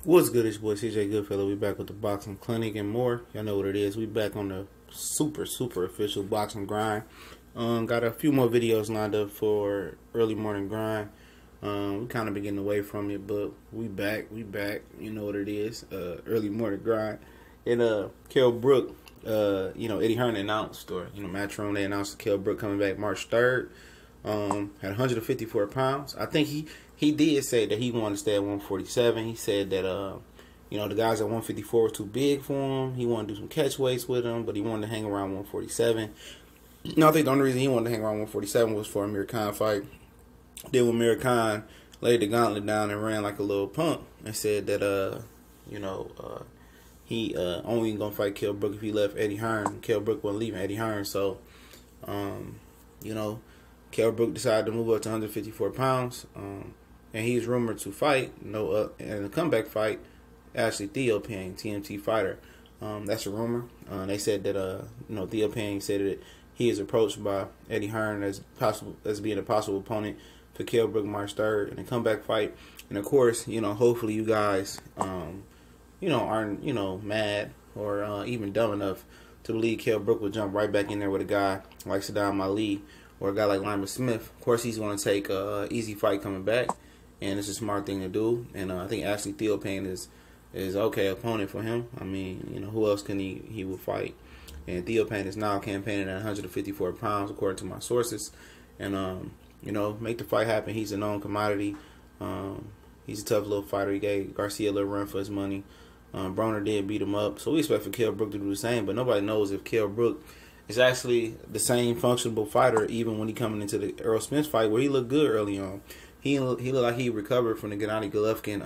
What's good, it's your boy CJ Goodfellow. We back with the boxing clinic and more. Y'all know what it is. We back on the super official boxing grind. Got a few more videos lined up for early morning grind. We kind of been getting away from it, but we back. You know what it is. Early morning grind. And Kell Brook, Eddie Hearn announced, or Matchroom, they announced Kell Brook coming back March 3rd. At 154 pounds. I think he did say that he wanted to stay at 147. He said that the guys at 154 were too big for him. He wanted to do some catch weights with him, but he wanted to hang around 147. No, I think the only reason he wanted to hang around 147 was for a Amir Khan fight. Then when Amir Khan laid the gauntlet down and ran like a little punk and said that he only gonna fight Kell Brook if he left Eddie Hearn. Kell Brook wasn't leaving Eddie Hearn, so Kell Brook decided to move up to 154 pounds, and he's rumored to fight in a comeback fight, actually Theophane, TMT fighter. That's a rumor. They said that Theophane said that he is approached by Eddie Hearn as being a possible opponent for Kell Brook March 3rd in a comeback fight. And of course, hopefully you guys aren't mad or even dumb enough to believe Kell Brook would jump right back in there with a guy like Saddam Ali or a guy like Lyman Smith. Of course, he's going to take an easy fight coming back, and it's a smart thing to do. And I think actually Theophane is okay opponent for him. I mean, who else can he will fight? And Theophane is now campaigning at 154 pounds, according to my sources. And make the fight happen. He's a known commodity. He's a tough little fighter. He gave Garcia a little run for his money. Broner did beat him up, so we expect for Kell Brook to do the same. But nobody knows if Kell Brook is actually the same functional fighter, even when he coming into the Errol Spence fight, where he looked good early on. He looked like he recovered from the Gennady Golovkin,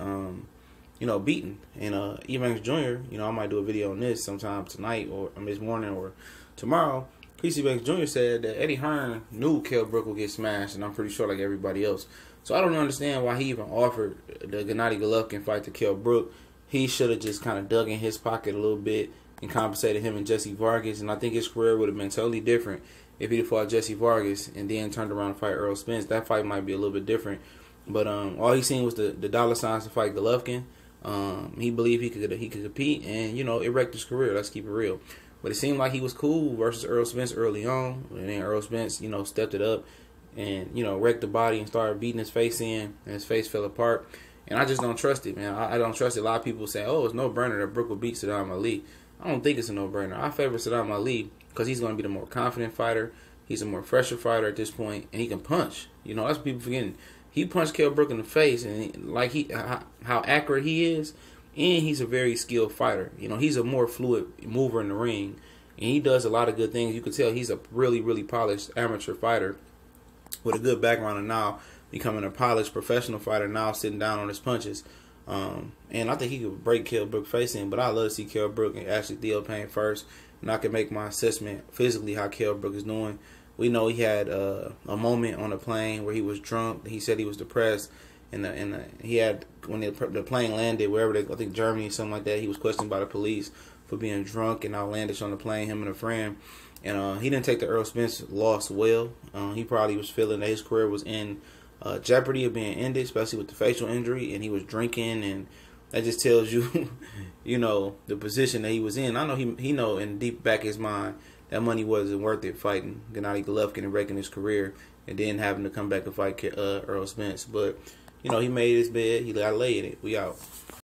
beating. And Evans Jr., I might do a video on this sometime tonight or this morning or tomorrow. Chris Evans Jr. said that Eddie Hearn knew Kell Brook would get smashed, and I'm pretty sure like everybody else. So I don't understand why he even offered the Gennady Golovkin fight to Kell Brook. He should have just kind of dug in his pocket a little bit and compensated him and Jesse Vargas, and I think his career would have been totally different if he'd fought Jesse Vargas and then turned around and fight Errol Spence. That fight might be a little bit different, but all he seen was the dollar signs to fight Golovkin. He believed he could compete, and it wrecked his career. Let's keep it real. But it seemed like he was cool versus Errol Spence early on, and then Errol Spence stepped it up and wrecked the body and started beating his face in, and his face fell apart. And I just don't trust it, man. I don't trust it. A lot of people say, "Oh, it's no brainer that Brook will beat Saddam Ali." I don't think it's a no-brainer. I favor Saddam Ali because he's going to be the more confident fighter. He's a more fresher fighter at this point, and he can punch. That's what people forgetting. He punched Kell Brook in the face, and how accurate he is, and he's a very skilled fighter. He's a more fluid mover in the ring, and he does a lot of good things. You can tell he's a really polished amateur fighter with a good background, and now becoming a polished professional fighter, now sitting down on his punches. And I think he could break Kell Brook face in, but I love to see Kell Brook and Ashley Theophane first, and I can make my assessment physically how Kell Brook is doing. We know he had a moment on the plane where he was drunk. He said he was depressed, and he had, when the plane landed wherever I think Germany or something like that, he was questioned by the police for being drunk and outlandish on the plane, him and a friend. And he didn't take the Errol Spence loss well. He probably was feeling that his career was in jeopardy of being ended, especially with the facial injury, and he was drinking, and that just tells you, the position that he was in. I know he know in deep back of his mind that money wasn't worth it fighting Gennady Golovkin and wrecking his career, and then having to come back and fight Errol Spence. But he made his bed. He got to lay in it. We out.